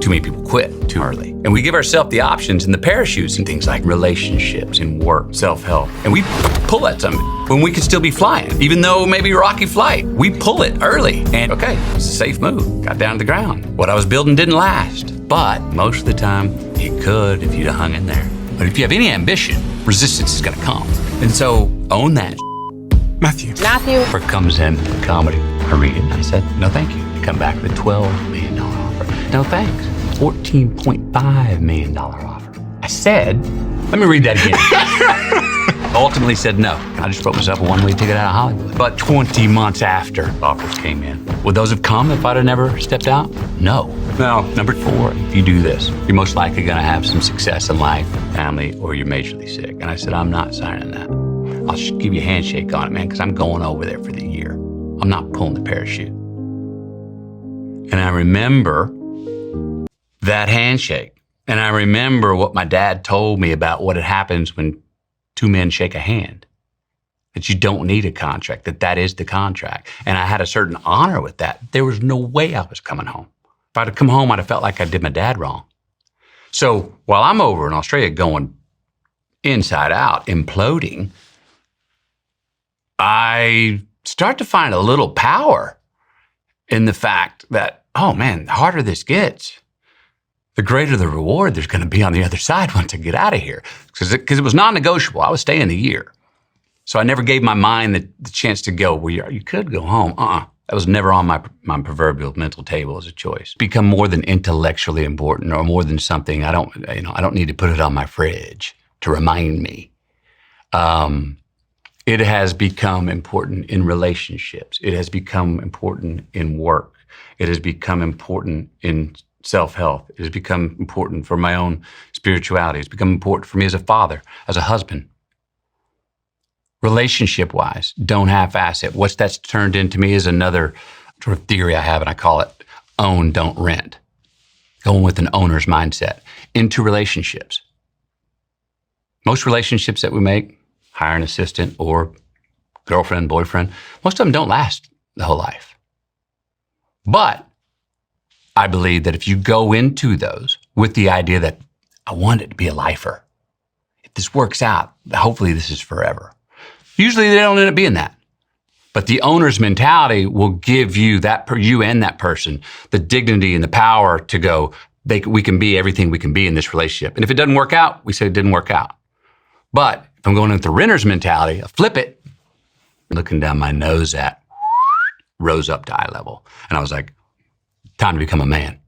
Too many people quit too early. And we give ourselves the options and the parachutes and things like relationships and work, self-help. And we pull at something when we could still be flying. Even though maybe rocky flight, we pull it early. And okay, it's a safe move. Got down to the ground. What I was building didn't last. But most of the time, it could if you'd have hung in there. But if you have any ambition, resistance is gonna come. And so own that. Matthew. Offer comes in comedy. I read it and I said, no thank you. They come back with a $12 million offer. No thanks. $14.5 million offer. I said, let me read that again. Ultimately said no. I just wrote myself a one-way ticket out of Hollywood. But 20 months after offers came in, would those have come if I'd have never stepped out? No. Now, number 4, if you do this, you're most likely gonna have some success in life, family, or you're majorly sick. And I said, I'm not signing that. I'll just give you a handshake on it, man, because I'm going over there for the year. I'm not pulling the parachute. And I remember that handshake. And I remember what my dad told me about what happens when two men shake a hand. That you don't need a contract, that is the contract. And I had a certain honor with that. There was no way I was coming home. If I'd have come home, I'd have felt like I did my dad wrong. So while I'm over in Australia going inside out, imploding, I start to find a little power in the fact that, oh man, the harder this gets, the greater the reward there's going to be on the other side once I get out of here. Because it was non-negotiable. I was staying a year. So I never gave my mind the chance to go, well, you could go home. That was never on my proverbial mental table as a choice. Become more than intellectually important or more than something I don't need to put it on my fridge to remind me. It has become important in relationships. It has become important in work. It has become important in self-help. It has become important for my own spirituality. It's become important for me as a father, as a husband. Relationship-wise, don't half-ass it. What that's turned into me is another sort of theory I have, and I call it own, don't rent. Going with an owner's mindset into relationships. Most relationships that we make, hire an assistant or girlfriend, boyfriend, most of them don't last the whole life. But I believe that if you go into those with the idea that I want it to be a lifer, if this works out, hopefully this is forever. Usually they don't end up being that. But the owner's mentality will give you you and that person the dignity and the power to go, we can be everything we can be in this relationship. And if it doesn't work out, we say it didn't work out. But if I'm going with the renter's mentality, I flip it, looking down my nose rose up to eye level. And I was like, time to become a man.